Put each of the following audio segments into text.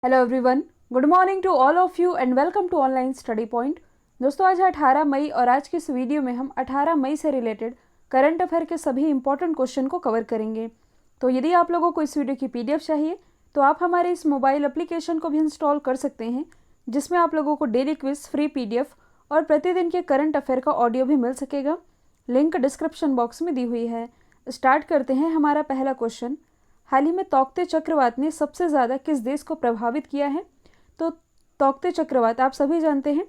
Hello everyone, good morning to all of you and welcome to online study point. दोस्तों, आज है 18 मई और आज की इस वीडियो में हम 18 मई से रिलेटेड करंट अफेयर के सभी इंपॉर्टेंट क्वेश्चन को कवर करेंगे। तो यदि आप लोगों को इस वीडियो की पीडीएफ चाहिए तो आप हमारे इस मोबाइल एप्लीकेशन को भी इंस्टॉल कर सकते हैं, जिसमें आप लोगों को डेली क्विज, फ्री पीडीएफ और प्रतिदिन के करंट अफेयर का ऑडियो भी मिल सकेगा। लिंक डिस्क्रिप्शन बॉक्स में दी हुई है। स्टार्ट करते हैं हमारा पहला क्वेश्चन। हाल ही में तौकते चक्रवात ने सबसे ज़्यादा किस देश को प्रभावित किया है? तो तौकते चक्रवात आप सभी जानते हैं,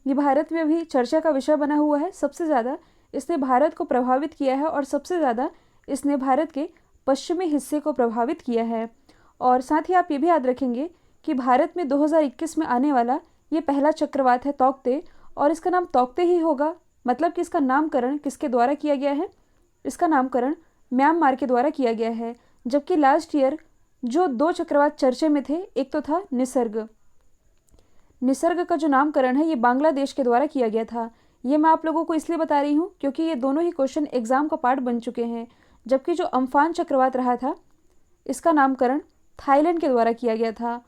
ये भारत में भी चर्चा का विषय बना हुआ है। सबसे ज़्यादा इसने भारत को प्रभावित किया है और सबसे ज़्यादा इसने भारत के पश्चिमी हिस्से को प्रभावित किया है। और साथ ही आप ये भी याद रखेंगे कि भारत में 2021 में आने वाला ये पहला चक्रवात है तौकते, और इसका नाम तौकते ही होगा। मतलब कि इसका नामकरण किसके द्वारा किया गया है? इसका नामकरण म्यांमार के द्वारा किया गया है। जबकि लास्ट ईयर जो दो चक्रवात चर्चे में थे, एक तो था निसर्ग। निसर्ग का जो नामकरण है ये बांग्लादेश के द्वारा किया गया था। ये मैं आप लोगों को इसलिए बता रही हूँ क्योंकि ये दोनों ही क्वेश्चन एग्जाम का पार्ट बन चुके हैं। जबकि जो अम्फान चक्रवात रहा था, इसका नामकरण थाईलैंड के द्वारा किया गया था,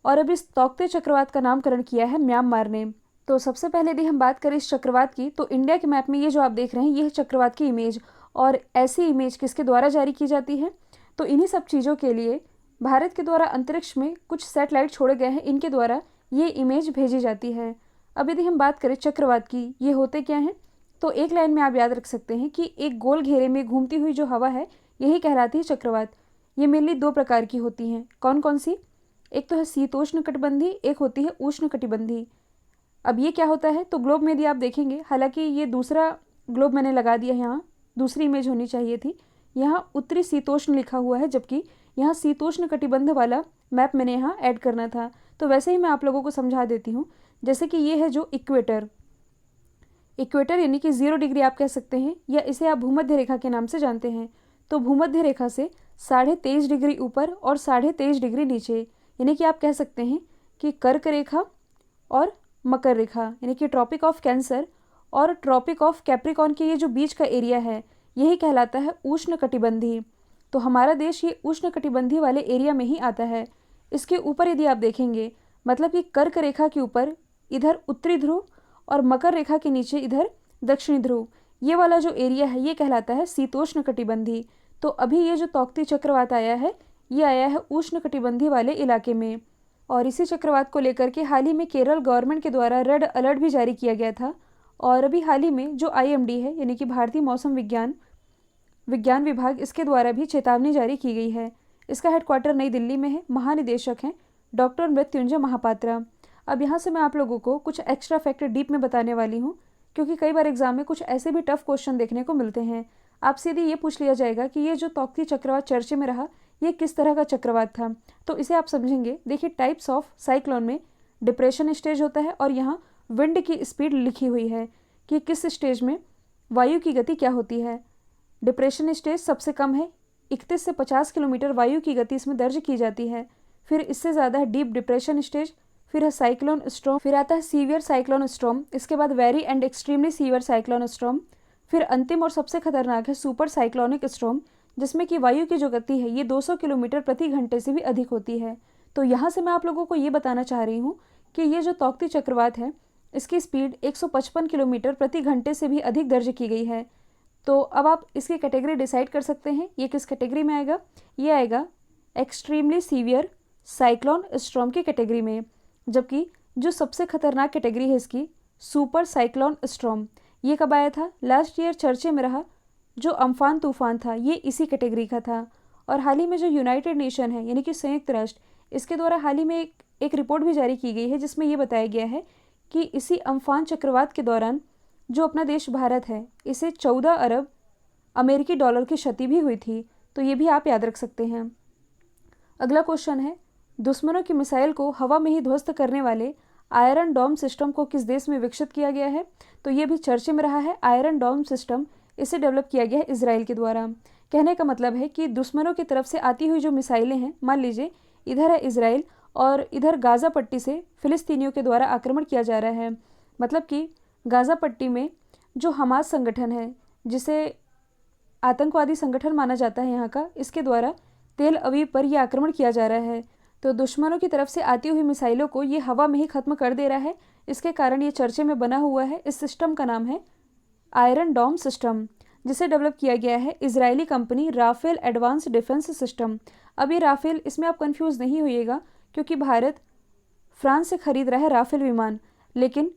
और अब इस तौकते चक्रवात का नामकरण किया है म्यांमार ने। तो सबसे पहले यदि हम बात करें इस चक्रवात की, तो इंडिया के मैप में ये जो आप देख रहे हैं, ये है चक्रवात की इमेज। और ऐसी इमेज किसके द्वारा जारी की जाती है? तो इन्हीं सब चीज़ों के लिए भारत के द्वारा अंतरिक्ष में कुछ सैटेलाइट छोड़े गए हैं, इनके द्वारा ये इमेज भेजी जाती है। अब यदि हम बात करें चक्रवात की, ये होते क्या हैं? तो एक लाइन में आप याद रख सकते हैं कि एक गोल घेरे में घूमती हुई जो हवा है, यही कहलाती है चक्रवात। ये मेनली दो प्रकार की होती हैं। कौन कौन सी? एक तो है शीतोष्ण कटिबंधी, एक होती है उष्ण कटिबंधी। अब ये क्या होता है? तो ग्लोब में यदि आप देखेंगे, हालांकि ये दूसरा ग्लोब मैंने लगा दिया, यहाँ दूसरी इमेज होनी चाहिए थी। यहाँ उत्तरी शीतोष्ण लिखा हुआ है, जबकि यहाँ शीतोष्ण कटिबंध वाला मैप मैंने यहाँ ऐड करना था। तो वैसे ही मैं आप लोगों को समझा देती हूँ। जैसे कि ये है जो इक्वेटर, इक्वेटर यानी कि 0 डिग्री आप कह सकते हैं, या इसे आप भूमध्य रेखा के नाम से जानते हैं। तो भूमध्य रेखा से 23.5 डिग्री ऊपर और 23.5 डिग्री नीचे, यानी कि आप कह सकते हैं कि कर्क रेखा और मकर रेखा, यानी कि ट्रॉपिक ऑफ कैंसर और ट्रॉपिक ऑफ कैप्रिकॉन के ये जो बीच का एरिया है, यही कहलाता है उष्ण कटिबंधी। तो हमारा देश ये उष्ण कटिबंधी वाले एरिया में ही आता है। इसके ऊपर यदि आप देखेंगे, मतलब कि कर्क रेखा के ऊपर इधर उत्तरी ध्रुव और मकर रेखा के नीचे इधर दक्षिणी ध्रुव, ये वाला जो एरिया है ये कहलाता है शीतोष्ण कटिबंधी। तो अभी ये जो तौकती चक्रवात आया है, ये आया है उष्ण कटिबंधी वाले इलाके में। और इसी चक्रवात को लेकर के हाल ही में केरल गवर्नमेंट के द्वारा रेड अलर्ट भी जारी किया गया था। और अभी हाल ही में जो IMD है, यानी कि भारतीय मौसम विज्ञान विभाग, इसके द्वारा भी चेतावनी जारी की गई है। इसका हेडक्वार्टर नई दिल्ली में है। महानिदेशक हैं डॉक्टर मृत्युंजय महापात्रा। अब यहाँ से मैं आप लोगों को कुछ एक्स्ट्रा फैक्ट डीप में बताने वाली हूँ, क्योंकि कई बार एग्जाम में कुछ ऐसे भी टफ क्वेश्चन देखने को मिलते हैं। आपसे यदि ये पूछ लिया जाएगा कि ये जो तौकती चक्रवात चर्चे में रहा, ये किस तरह का चक्रवात था, तो इसे आप समझेंगे। देखिए, टाइप्स ऑफ साइक्लोन में डिप्रेशन स्टेज होता है, और यहाँ विंड की स्पीड लिखी हुई है कि किस स्टेज में वायु की गति क्या होती है। डिप्रेशन स्टेज सबसे कम है, 31 से 50 किलोमीटर वायु की गति इसमें दर्ज की जाती है। फिर इससे ज़्यादा है डीप डिप्रेशन स्टेज, फिर है साइक्लोन स्टॉर्म, फिर आता है सीवियर साइक्लोन स्टॉर्म, इसके बाद very and extremely severe cyclone storm, फिर अंतिम और सबसे खतरनाक है सुपर साइक्लोनिक स्टॉर्म, जिसमें कि वायु की जो गति है ये 200 किलोमीटर प्रति घंटे से भी अधिक होती है। तो यहाँ से मैं आप लोगों को ये बताना चाह रही हूँ कि ये जो तौकती चक्रवात है, इसकी स्पीड 155 किलोमीटर प्रति घंटे से भी अधिक दर्ज की गई है। तो अब आप इसकी कैटेगरी डिसाइड कर सकते हैं, ये किस कैटेगरी में आएगा? ये आएगा एक्सट्रीमली सीवियर साइक्लोन स्टॉर्म की कैटेगरी में। जबकि जो सबसे खतरनाक कैटेगरी है इसकी, सुपर साइक्लोन स्टॉर्म, ये कब आया था? लास्ट ईयर चर्चे में रहा जो अम्फान तूफान था, ये इसी कैटेगरी का था। और हाल ही में जो यूनाइटेड नेशन है, यानी कि संयुक्त राष्ट्र, इसके द्वारा हाल ही में एक रिपोर्ट भी जारी की गई है, जिसमें ये बताया गया है कि इसी अम्फान चक्रवात के दौरान जो अपना देश भारत है, इसे 14 अरब अमेरिकी डॉलर की क्षति भी हुई थी। तो ये भी आप याद रख सकते हैं। अगला क्वेश्चन है, दुश्मनों की मिसाइल को हवा में ही ध्वस्त करने वाले आयरन डोम सिस्टम को किस देश में विकसित किया गया है? तो ये भी चर्चे में रहा है। आयरन डोम सिस्टम, इसे डेवलप किया गया है इजराइल के द्वारा। कहने का मतलब है कि दुश्मनों की तरफ से आती हुई जो मिसाइलें हैं, मान लीजिए इधर है इजराइल और इधर गाज़ा पट्टी से फिलिस्तीनियों के द्वारा आक्रमण किया जा रहा है। मतलब कि गाज़ा पट्टी में जो हमास संगठन है, जिसे आतंकवादी संगठन माना जाता है यहाँ का, इसके द्वारा तेल अवीव पर यह आक्रमण किया जा रहा है। तो दुश्मनों की तरफ से आती हुई मिसाइलों को ये हवा में ही ख़त्म कर दे रहा है। इसके कारण ये चर्चे में बना हुआ है। इस सिस्टम का नाम है आयरन डोम सिस्टम, जिसे डेवलप किया गया है Israeli company Rafael advance defence system. अभी राफेल, इसमें आप कंफ्यूज नहीं होइएगा, क्योंकि भारत फ्रांस से खरीद रहा है राफेल विमान, लेकिन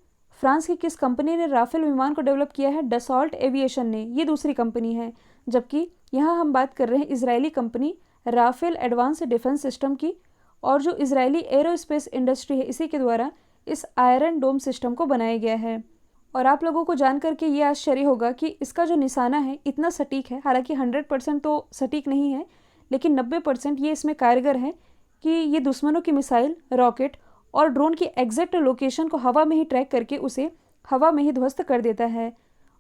फ्रांस की किस कंपनी ने राफेल विमान को डेवलप किया है? डसॉल्ट एविएशन ने, ये दूसरी कंपनी है। जबकि यहाँ हम बात कर रहे हैं Israeli company Rafael advance defence system की, और जो इजरायली एरोस्पेस इंडस्ट्री है इसी के द्वारा इस आयरन डोम सिस्टम को बनाया गया है। और आप लोगों को जान करके ये आश्चर्य होगा कि इसका जो निशाना है इतना सटीक है। हालांकि 100% तो सटीक नहीं है, लेकिन 90% ये इसमें कारगर है कि ये दुश्मनों की मिसाइल, रॉकेट और ड्रोन की एग्जैक्ट लोकेशन को हवा में ही ट्रैक करके उसे हवा में ही ध्वस्त कर देता है।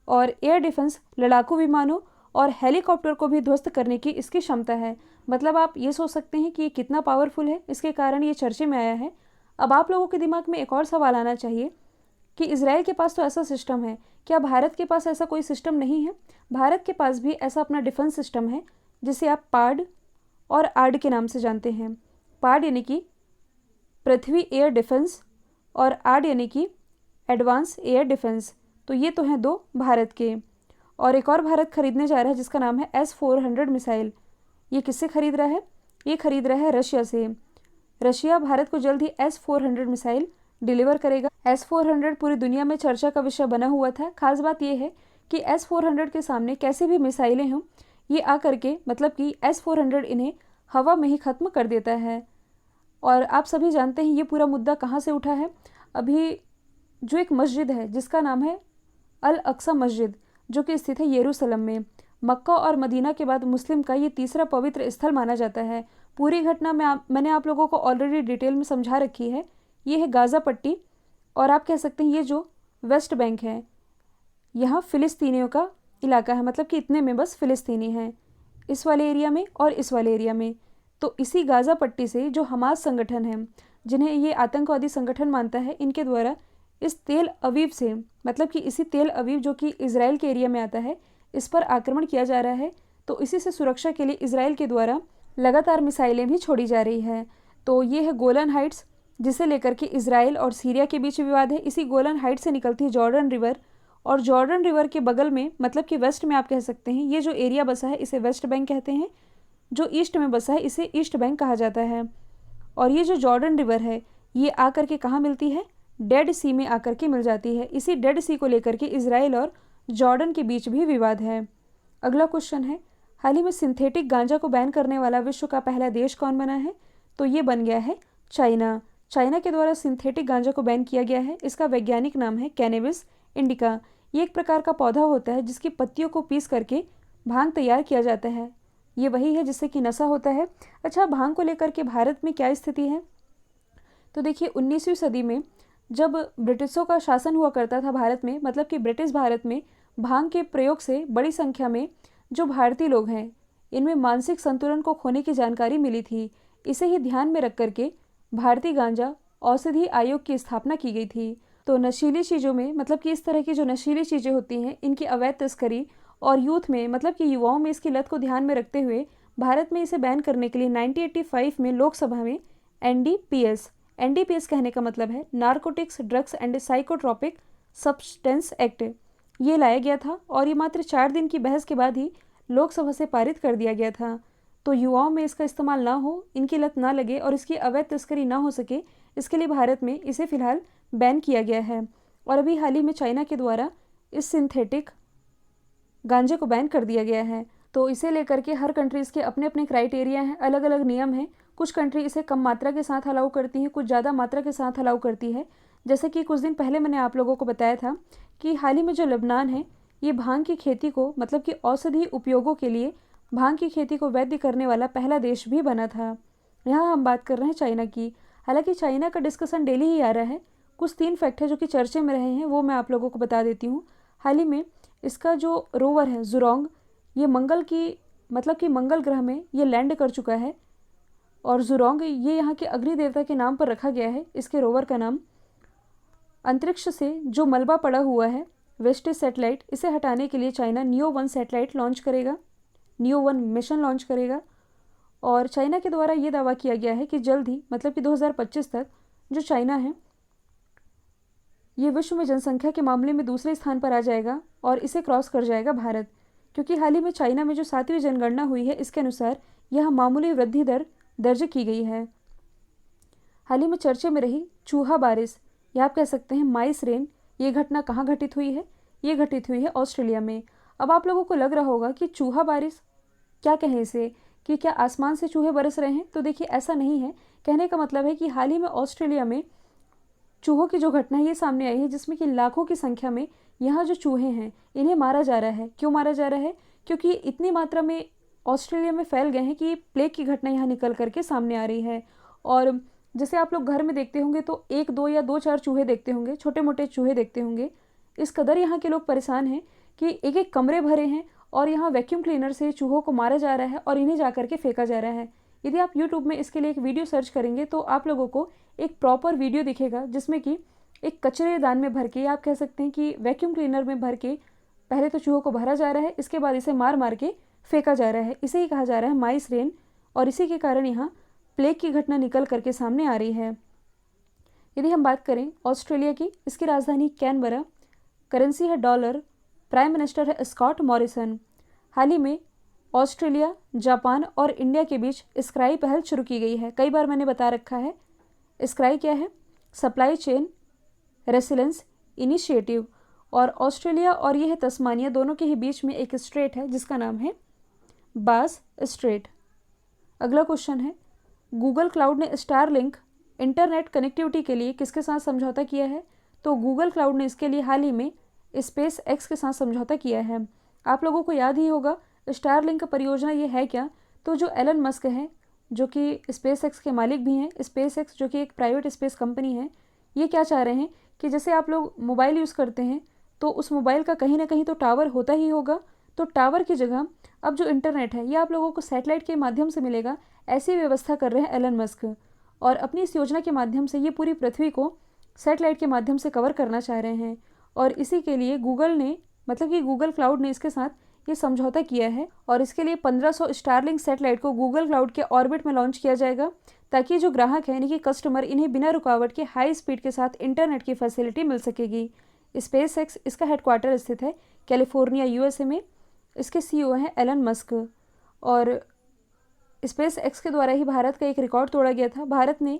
और एयर डिफेंस लड़ाकू विमानों और हेलीकॉप्टर को भी ध्वस्त करने की इसकी क्षमता है। मतलब आप ये सोच सकते हैं कि ये कितना पावरफुल है, इसके कारण ये चर्चे में आया है। अब आप लोगों के दिमाग में एक और सवाल आना चाहिए कि इजराइल के पास तो ऐसा सिस्टम है, क्या भारत के पास ऐसा कोई सिस्टम नहीं है? भारत के पास भी ऐसा अपना डिफेंस सिस्टम है, जिसे आप पाड और आर्ड के नाम से जानते हैं। पाड यानी कि पृथ्वी एयर डिफेंस और आर्ड यानी कि एडवांस एयर डिफेंस। तो ये तो हैं दो भारत के। और एक और भारत खरीदने जा रहा है जिसका नाम है S-400 मिसाइल। ये किससे खरीद रहा है? ये खरीद रहा है रशिया से। रशिया भारत को जल्द ही S-400 मिसाइल डिलीवर करेगा। S-400 पूरी दुनिया में चर्चा का विषय बना हुआ था। खास बात यह है कि S-400 के सामने कैसे भी मिसाइलें हों, ये आकर के मतलब कि S-400 इन्हें हवा में ही ख़त्म कर देता है। और आप सभी जानते हैं ये पूरा मुद्दा कहाँ से उठा है। अभी जो एक मस्जिद है जिसका नाम है अल अक्सा मस्जिद, जो कि स्थित है यरूशलेम में, मक्का और मदीना के बाद मुस्लिम का ये तीसरा पवित्र स्थल माना जाता है। पूरी घटना में मैंने आप लोगों को ऑलरेडी डिटेल में समझा रखी है। ये है गाज़ा पट्टी, और आप कह सकते हैं ये जो वेस्ट बैंक है, यहाँ फ़िलिस्तीनियों का इलाका है। मतलब कि इतने में बस फ़िलिस्तीनी हैं, इस वाले एरिया में और इस वाले एरिया में। तो इसी गाज़ा पट्टी से जो हमास संगठन है, जिन्हें ये आतंकवादी संगठन मानता है, इनके द्वारा इस तेल अवीव से, मतलब कि इसी तेल अवीव जो कि इजराइल के एरिया में आता है, इस पर आक्रमण किया जा रहा है। तो इसी से सुरक्षा के लिए इजराइल के द्वारा लगातार मिसाइलें भी छोड़ी जा रही है। तो ये है गोलन हाइट्स, जिसे लेकर के इजराइल और सीरिया के बीच विवाद है। इसी गोलन हाइट से निकलती है जॉर्डन रिवर, और जॉर्डन रिवर के बगल में, मतलब कि वेस्ट में आप कह सकते हैं, ये जो एरिया बसा है इसे वेस्ट बैंक कहते हैं। जो ईस्ट में बसा है इसे ईस्ट बैंक कहा जाता है। और ये जो जॉर्डन रिवर है ये आकर के कहाँ मिलती है? डेड सी में आकर के मिल जाती है। इसी डेड सी को लेकर के इजराइल और जॉर्डन के बीच भी विवाद है। अगला क्वेश्चन है, हाल ही में सिंथेटिक गांजा को बैन करने वाला विश्व का पहला देश कौन बना है? तो ये बन गया है चाइना। चाइना के द्वारा सिंथेटिक गांजा को बैन किया गया है। इसका वैज्ञानिक नाम है कैनबिस इंडिका। ये एक प्रकार का पौधा होता है जिसकी पत्तियों को पीस करके भांग तैयार किया जाता है। ये वही है जिससे कि नशा होता है। अच्छा, भांग को लेकर के भारत में क्या स्थिति है? तो देखिए, 19वीं सदी में जब ब्रिटिशों का शासन हुआ करता था भारत में, मतलब कि ब्रिटिश भारत में भांग के प्रयोग से बड़ी संख्या में जो भारतीय लोग हैं इनमें मानसिक संतुलन को खोने की जानकारी मिली थी। इसे ही ध्यान में रख करके भारतीय गांजा औषधि आयोग की स्थापना की गई थी। तो नशीली चीज़ों में, मतलब कि इस तरह की जो नशीली चीज़ें होती हैं इनकी अवैध तस्करी और यूथ में, मतलब कि युवाओं में इसकी लत को ध्यान में रखते हुए भारत में इसे बैन करने के लिए 1985 में लोकसभा में एनडीपीएस कहने का मतलब है narcotics drugs and psychotropic substance act, ये लाया गया था। और ये मात्र 4 दिन की बहस के बाद ही लोकसभा से पारित कर दिया गया था। तो युवाओं में इसका इस्तेमाल ना हो, इनकी लत ना लगे और इसकी अवैध तस्करी ना हो सके, इसके लिए भारत में इसे फ़िलहाल बैन किया गया है। और अभी हाल ही में चाइना के द्वारा इस सिंथेटिक गांजे को बैन कर दिया गया है। तो इसे लेकर के हर कंट्रीज़ के अपने अपने क्राइटेरिया हैं, अलग अलग नियम हैं। कुछ कंट्री इसे कम मात्रा के साथ अलाउ करती हैं, कुछ ज़्यादा मात्रा के साथ अलाउ करती है। जैसे कि कुछ दिन पहले मैंने आप लोगों को बताया था कि हाल ही में जो लेबनान है ये भांग की खेती को, मतलब कि औषधि उपयोगों के लिए भांग की खेती को वैध करने वाला पहला देश भी बना था। यहाँ हम बात कर रहे हैं चाइना की। हालांकि चाइना का डिस्कशन डेली ही आ रहा है। कुछ 3 फैक्ट है जो कि चर्चे में रहे हैं, वो मैं आप लोगों को बता देती हूँ। हाल ही में इसका जो रोवर है जुरोंग, ये मंगल की, मतलब कि मंगल ग्रह में ये लैंड कर चुका है। और जुरोंग ये यहाँ के अग्नि देवता के नाम पर रखा गया है। इसके रोवर का नाम, अंतरिक्ष से जो मलबा पड़ा हुआ है वेस्टेज सैटेलाइट, इसे हटाने के लिए चाइना नियो 1 सैटेलाइट लॉन्च करेगा, नियो 1 मिशन लॉन्च करेगा। और चाइना के द्वारा ये दावा किया गया है कि जल्द ही मतलब कि 2025 तक जो चाइना है ये विश्व में जनसंख्या के मामले में दूसरे स्थान पर आ जाएगा और इसे क्रॉस कर जाएगा भारत, क्योंकि हाल ही में चाइना में जो 7वीं जनगणना हुई है इसके अनुसार यह मामूली वृद्धि दर दर्ज की गई है। हाल ही में चर्चे में रही चूहा बारिश या आप कह सकते हैं माइस रेन, ये घटना कहाँ घटित हुई है? ये घटित हुई है ऑस्ट्रेलिया में। अब आप लोगों को लग रहा होगा कि चूहा बारिश क्या कहें इसे, कि क्या आसमान से चूहे बरस रहे हैं? तो देखिए ऐसा नहीं है। कहने का मतलब है कि हाल ही में ऑस्ट्रेलिया में चूहों की जो घटना है ये सामने आई है, जिसमें कि लाखों की संख्या में यहाँ जो चूहे हैं इन्हें मारा जा रहा है। क्यों मारा जा रहा है? क्योंकि इतनी मात्रा में ऑस्ट्रेलिया में फैल गए हैं कि प्लेग की घटना यहाँ निकल करके सामने आ रही है। और जैसे आप लोग घर में देखते होंगे तो 1 2 या 2 4 चूहे देखते होंगे, छोटे मोटे चूहे देखते होंगे। इस कदर यहाँ के लोग परेशान हैं कि एक एक कमरे भरे हैं और यहाँ वैक्यूम क्लीनर से चूहों को मारा जा रहा है और इन्हें जा करके फेंका जा रहा है। यदि आप यूट्यूब में इसके लिए एक वीडियो सर्च करेंगे तो आप लोगों को एक प्रॉपर वीडियो दिखेगा, जिसमें कि एक कचरेदान में भर के, आप कह सकते हैं कि वैक्यूम क्लीनर में भर के पहले तो चूहों को भरा जा रहा है, इसके बाद इसे मार मार के फेंका जा रहा है। इसे ही कहा जा रहा है माइस रेन, और इसी के कारण यहाँ प्लेग की घटना निकल करके सामने आ रही है। यदि हम बात करें ऑस्ट्रेलिया की, इसकी राजधानी कैनबरा, करेंसी है डॉलर, प्राइम मिनिस्टर है स्कॉट मॉरिसन। हाल ही में ऑस्ट्रेलिया, जापान और इंडिया के बीच स्काई पहल शुरू की गई है। कई बार मैंने बता रखा है स्काई क्या है, सप्लाई चेन रेसिलेंस इनिशिएटिव। और ऑस्ट्रेलिया और ये है तस्मानिया, दोनों के ही बीच में एक स्ट्रेट है जिसका नाम है बास स्ट्रेट। अगला क्वेश्चन है, गूगल क्लाउड ने स्टारलिंक इंटरनेट कनेक्टिविटी के लिए किसके साथ समझौता किया है? तो गूगल क्लाउड ने इसके लिए हाल ही में स्पेस एक्स के साथ समझौता किया है। आप लोगों को याद ही होगा स्टारलिंक परियोजना ये है क्या? तो जो एलन मस्क है, जो कि स्पेस एक्स के मालिक भी हैं, स्पेस एक्स जो कि एक प्राइवेट स्पेस कंपनी है, ये क्या चाह रहे हैं कि जैसे आप लोग मोबाइल यूज़ करते हैं तो उस मोबाइल का कहीं ना कहीं तो टावर होता ही होगा, तो टावर की जगह अब जो इंटरनेट है ये आप लोगों को सैटेलाइट के माध्यम से मिलेगा। ऐसी व्यवस्था कर रहे हैं एलन मस्क, और अपनी इस योजना के माध्यम से ये पूरी पृथ्वी को सैटेलाइट के माध्यम से कवर करना चाह रहे हैं। और इसी के लिए गूगल ने, मतलब कि गूगल क्लाउड ने इसके साथ ये समझौता किया है, और इसके लिए 1500 स्टारलिंक सैटेलाइट को गूगल क्लाउड के ऑर्बिट में लॉन्च किया जाएगा, ताकि जो ग्राहक हैं यानी कि कस्टमर, इन्हें बिना रुकावट के हाई स्पीड के साथ इंटरनेट की फैसिलिटी मिल सकेगी। स्पेस एक्स, इसका हेडक्वार्टर स्थित है कैलिफोर्निया यूएसए में। इसके सीईओ हैं एलन मस्क। और स्पेस एक्स के द्वारा ही भारत का एक रिकॉर्ड तोड़ा गया था। भारत ने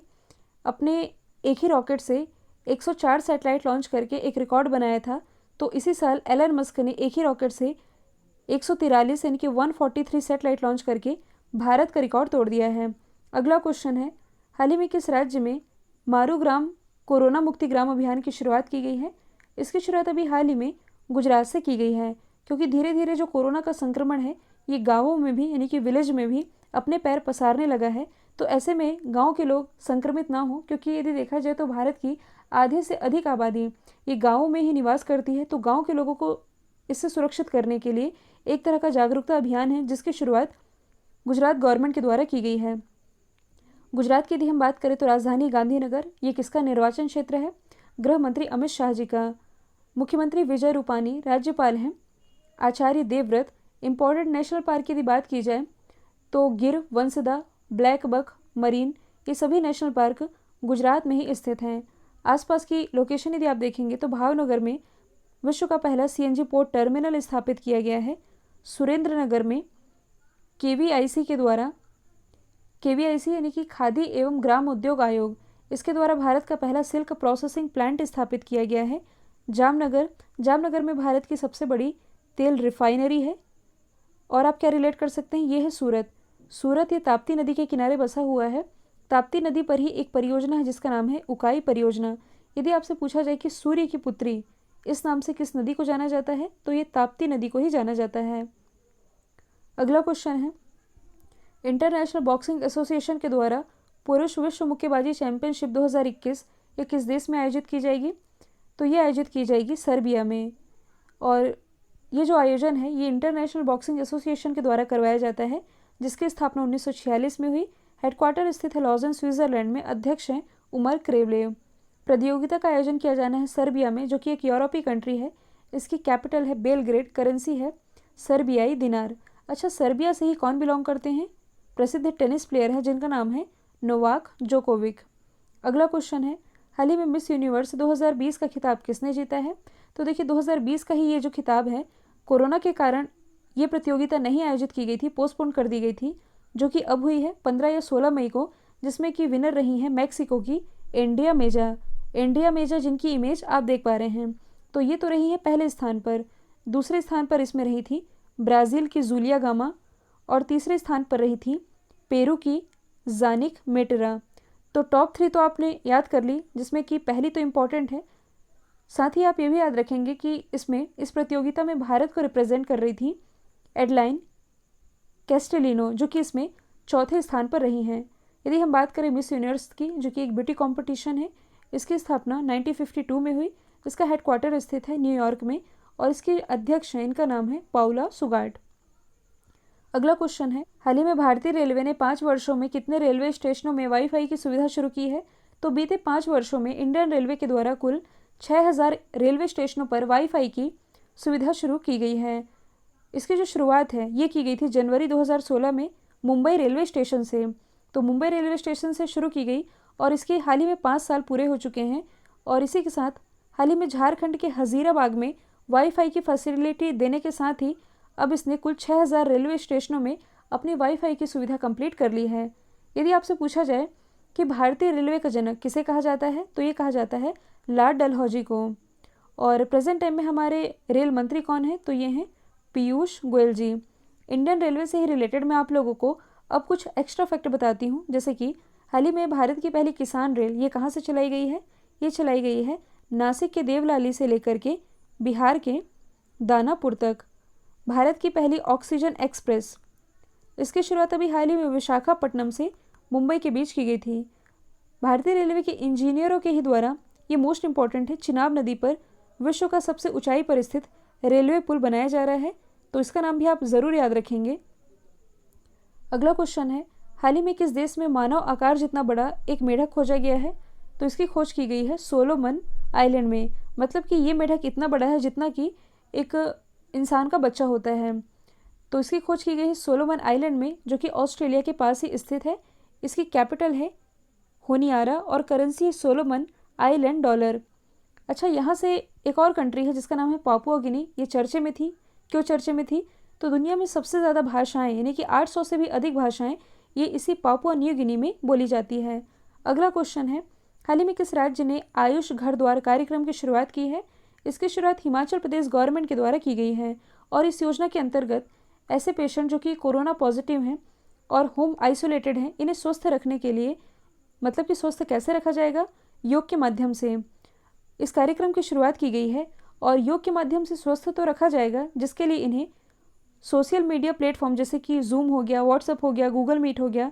अपने एक ही रॉकेट से 104 सैटेलाइट लॉन्च करके एक रिकॉर्ड बनाया था। तो इसी साल एलन मस्क ने एक ही रॉकेट से 143 यानी कि 143 सैटेलाइट लॉन्च करके भारत का रिकॉर्ड तोड़ दिया है। अगला क्वेश्चन है, हाल ही में किस राज्य में मारूग्राम कोरोना मुक्ति ग्राम अभियान की शुरुआत की गई है? इसकी शुरुआत अभी हाल ही में गुजरात से की गई है, क्योंकि धीरे धीरे जो कोरोना का संक्रमण है ये गाँवों में भी यानी कि विलेज में भी अपने पैर पसारने लगा है। तो ऐसे में गांव के लोग संक्रमित ना हो, क्योंकि यदि देखा जाए तो भारत की आधे से अधिक आबादी ये गाँवों में ही निवास करती है। तो गाँव के लोगों को इससे सुरक्षित करने के लिए एक तरह का जागरूकता अभियान है, जिसकी शुरुआत गुजरात गवर्नमेंट के द्वारा की गई है। गुजरात की यदि हम बात करें तो राजधानी गांधीनगर, ये किसका निर्वाचन क्षेत्र है? गृह मंत्री अमित शाह जी का। मुख्यमंत्री विजय रूपानी, राज्यपाल हैं Acharya Devvrat. Important national park की यदि बात की जाए तो गिर, वंसदा, ब्लैक बक, मरीन, ये सभी नेशनल पार्क गुजरात में ही स्थित हैं। आसपास की लोकेशन यदि आप देखेंगे तो भावनगर में विश्व का पहला सीएनजी पोर्ट टर्मिनल स्थापित किया गया है। सुरेंद्रनगर में केवीआईसी के द्वारा, केवीआईसी यानी कि खादी एवं ग्राम उद्योग आयोग, इसके द्वारा भारत का पहला सिल्क प्रोसेसिंग प्लांट स्थापित किया गया है। जामनगर में भारत की सबसे बड़ी तेल रिफाइनरी है। और आप क्या रिलेट कर सकते हैं, ये है सूरत ये ताप्ती नदी के किनारे बसा हुआ है। ताप्ती नदी पर ही एक परियोजना है जिसका नाम है उकाई परियोजना। यदि आपसे पूछा जाए कि सूर्य की पुत्री इस नाम से किस नदी को जाना जाता है, तो ये ताप्ती नदी को ही जाना जाता है। अगला क्वेश्चन है, इंटरनेशनल बॉक्सिंग एसोसिएशन के द्वारा पुरुष विश्व मुक्केबाजी चैंपियनशिप 2021 ये किस देश में आयोजित की जाएगी? तो ये आयोजित की जाएगी सर्बिया में। और ये जो आयोजन है ये इंटरनेशनल बॉक्सिंग एसोसिएशन के द्वारा करवाया जाता है, जिसकी स्थापना 1946 में हुई। हेडक्वार्टर स्थित है लॉजन, स्विट्जरलैंड में। अध्यक्ष हैं उमर क्रेवलेव। प्रतियोगिता का आयोजन किया जाना है सर्बिया में, जो कि एक यूरोपीय कंट्री है। इसकी कैपिटल है बेलग्रेड, करेंसी है सर्बियाई दिनार। अच्छा, सर्बिया से ही कौन बिलोंग करते हैं? प्रसिद्ध टेनिस प्लेयर हैं जिनका नाम है नोवाक जोकोविक। अगला क्वेश्चन है, हाल ही में मिस यूनिवर्स 2020 का खिताब किसने जीता है? तो देखिए 2020 का ही ये जो खिताब है, कोरोना के कारण ये प्रतियोगिता नहीं आयोजित की गई थी, पोस्टपोन कर दी गई थी, जो कि अब हुई है 15 या 16 मई को, जिसमें कि विनर रही है मैक्सिको की एंड्रिया मेजा। एंड्रिया मेजा जिनकी इमेज आप देख पा रहे हैं, तो ये तो रही है पहले स्थान पर। दूसरे स्थान पर इसमें रही थी ब्राज़ील की जूलिया गामा और तीसरे स्थान पर रही थी पेरू की जानिक मेटेरा। तो टॉप 3 तो आपने याद कर ली, जिसमें कि पहली तो इम्पॉर्टेंट है। साथ ही आप ये भी याद रखेंगे कि इसमें इस प्रतियोगिता में भारत को रिप्रेजेंट कर रही थी एडलाइन कैस्टेलिनो, जो कि इसमें चौथे स्थान पर रही हैं। यदि हम बात करें मिस यूनिवर्स की, जो कि एक ब्यूटी कॉम्पिटिशन है, इसकी स्थापना 1952 में हुई। इसका हेडक्वार्टर स्थित है न्यूयॉर्क में और इसके अध्यक्ष हैं, इनका नाम है पाउला सुगार्ड। अगला क्वेश्चन है, हाल ही में भारतीय रेलवे ने 5 वर्षों में कितने रेलवे स्टेशनों में वाईफाई की सुविधा शुरू की है? तो बीते 5 वर्षों में इंडियन रेलवे के द्वारा कुल 6000 रेलवे स्टेशनों पर वाईफाई की सुविधा शुरू की गई है। इसकी जो शुरुआत है ये की गई थी जनवरी 2016 में मुंबई रेलवे स्टेशन से। तो मुंबई रेलवे स्टेशन से शुरू की गई और इसके हाल ही में 5 साल पूरे हो चुके हैं। और इसी के साथ हाल ही में झारखंड के हजीराबाग में वाईफाई की फैसिलिटी देने के साथ ही अब इसने कुल 6000 रेलवे स्टेशनों में अपनी वाईफाई की सुविधा कंप्लीट कर ली है। यदि आपसे पूछा जाए कि भारतीय रेलवे का जनक किसे कहा जाता है, तो ये कहा जाता है लॉर्ड डलहौजी को। और प्रेजेंट टाइम में हमारे रेल मंत्री कौन है? तो ये हैं पीयूष गोयल जी। इंडियन रेलवे से ही रिलेटेड मैं आप लोगों को अब कुछ एक्स्ट्रा फैक्ट बताती हूँ, जैसे कि हाल ही में भारत की पहली किसान रेल ये कहाँ से चलाई गई है? ये चलाई गई है नासिक के देवलाली से लेकर के बिहार के दानापुर तक। भारत की पहली ऑक्सीजन एक्सप्रेस, इसकी शुरुआत अभी हाल ही में विशाखापट्टनम से मुंबई के बीच की गई थी। भारतीय रेलवे के इंजीनियरों के ही द्वारा ये मोस्ट इंपॉर्टेंट है, चिनाब नदी पर विश्व का सबसे ऊंचाई पर स्थित रेलवे पुल बनाया जा रहा है, तो इसका नाम भी आप ज़रूर याद रखेंगे। अगला क्वेश्चन है, हाल ही में किस देश में मानव आकार जितना बड़ा एक मेढक खोजा गया है? तो इसकी खोज की गई है सोलोमन आइलैंड में। मतलब कि ये मेढक इतना बड़ा है जितना कि एक इंसान का बच्चा होता है। तो इसकी खोज की गई है सोलोमन आइलैंड में, जो कि ऑस्ट्रेलिया के पास ही स्थित है। इसकी कैपिटल है होनियारा और करेंसी है सोलोमन आइलैंड डॉलर। अच्छा, यहाँ से एक और कंट्री है जिसका नाम है पापुआ गिनी। ये चर्चे में थी। क्यों चर्चे में थी? तो दुनिया में सबसे ज़्यादा भाषाएं, यानी कि 800 से भी अधिक भाषाएं ये इसी पापुआ न्यू गिनी में बोली जाती है। अगला क्वेश्चन है, हाल ही में किस राज्य ने आयुष घर द्वार कार्यक्रम की शुरुआत की है? इसकी शुरुआत हिमाचल प्रदेश गवर्नमेंट के द्वारा की गई है और इस योजना के अंतर्गत ऐसे पेशेंट जो कि कोरोना पॉजिटिव हैं और होम आइसोलेटेड हैं, इन्हें स्वस्थ रखने के लिए, मतलब कि स्वस्थ कैसे रखा जाएगा? योग के माध्यम से इस कार्यक्रम की शुरुआत की गई है और योग के माध्यम से स्वस्थ तो रखा जाएगा, जिसके लिए इन्हें सोशल मीडिया प्लेटफॉर्म जैसे कि जूम हो गया, व्हाट्सएप हो गया, गूगल मीट हो गया,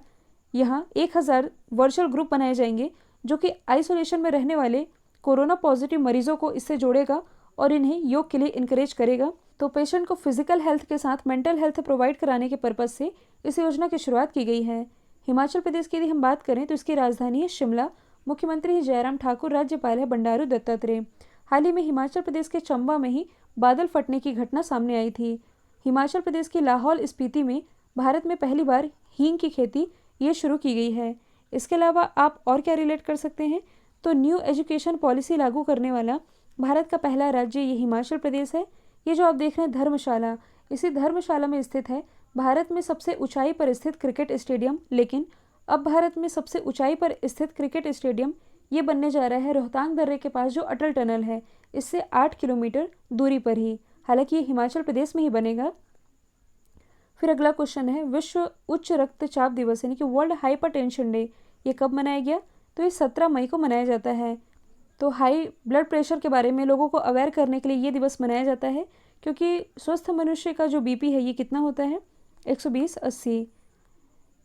यहाँ 1000 वर्चुअल ग्रुप बनाए जाएंगे जो कि आइसोलेशन में रहने वाले कोरोना पॉजिटिव मरीजों को इससे जोड़ेगा और इन्हें योग के लिए इनकरेज करेगा। तो पेशेंट को फिजिकल हेल्थ के साथ मेंटल हेल्थ प्रोवाइड कराने के पर्पज़ से इस योजना की शुरुआत की गई है। हिमाचल प्रदेश की यदि हम बात करें तो इसकी राजधानी है शिमला। मुख्यमंत्री है जयराम ठाकुर, राज्यपाल है बंडारू दत्तात्रेय। हाल ही में हिमाचल प्रदेश के चंबा में ही बादल फटने की घटना सामने आई थी। हिमाचल प्रदेश के लाहौल स्पीति में भारत में पहली बार हींग की खेती ये शुरू की गई है। इसके अलावा आप और क्या रिलेट कर सकते हैं? तो न्यू एजुकेशन पॉलिसी लागू करने वाला भारत का पहला राज्य ये हिमाचल प्रदेश है। ये जो आप देख रहे हैं धर्मशाला, इसी धर्मशाला में स्थित है भारत में सबसे ऊंचाई पर स्थित क्रिकेट स्टेडियम। लेकिन अब भारत में सबसे ऊंचाई पर स्थित क्रिकेट स्टेडियम ये बनने जा रहा है रोहतांग दर्रे के पास जो अटल टनल है, इससे 8 किलोमीटर दूरी पर ही। हालांकि ये हिमाचल प्रदेश में ही बनेगा। फिर अगला क्वेश्चन है, विश्व उच्च रक्तचाप दिवस यानी कि वर्ल्ड हाइपरटेंशन डे ये कब मनाया गया? तो ये 17 मई को मनाया जाता है। तो हाई ब्लड प्रेशर के बारे में लोगों को अवेयर करने के लिए ये दिवस मनाया जाता है, क्योंकि स्वस्थ मनुष्य का जो बीपी है ये कितना होता है? 120/80।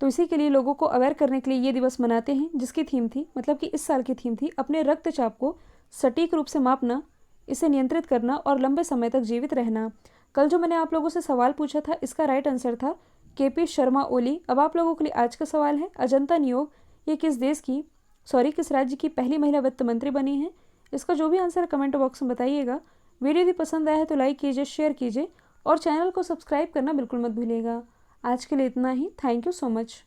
तो इसी के लिए लोगों को अवेयर करने के लिए ये दिवस मनाते हैं, जिसकी थीम थी, मतलब कि इस साल की थीम थी अपने रक्तचाप को सटीक रूप से मापना, इसे नियंत्रित करना और लंबे समय तक जीवित रहना। कल जो मैंने आप लोगों से सवाल पूछा था इसका राइट आंसर था KP शर्मा ओली। अब आप लोगों के लिए आज का सवाल है, अजंता नियोग ये किस राज्य की पहली महिला वित्त मंत्री बनी है? इसका जो भी आंसर कमेंट बॉक्स में बताइएगा। वीडियो यदि पसंद आया है तो लाइक कीजिए, शेयर कीजिए और चैनल को सब्सक्राइब करना बिल्कुल मत भूलिएगा। आज के लिए इतना ही। Thank you so much.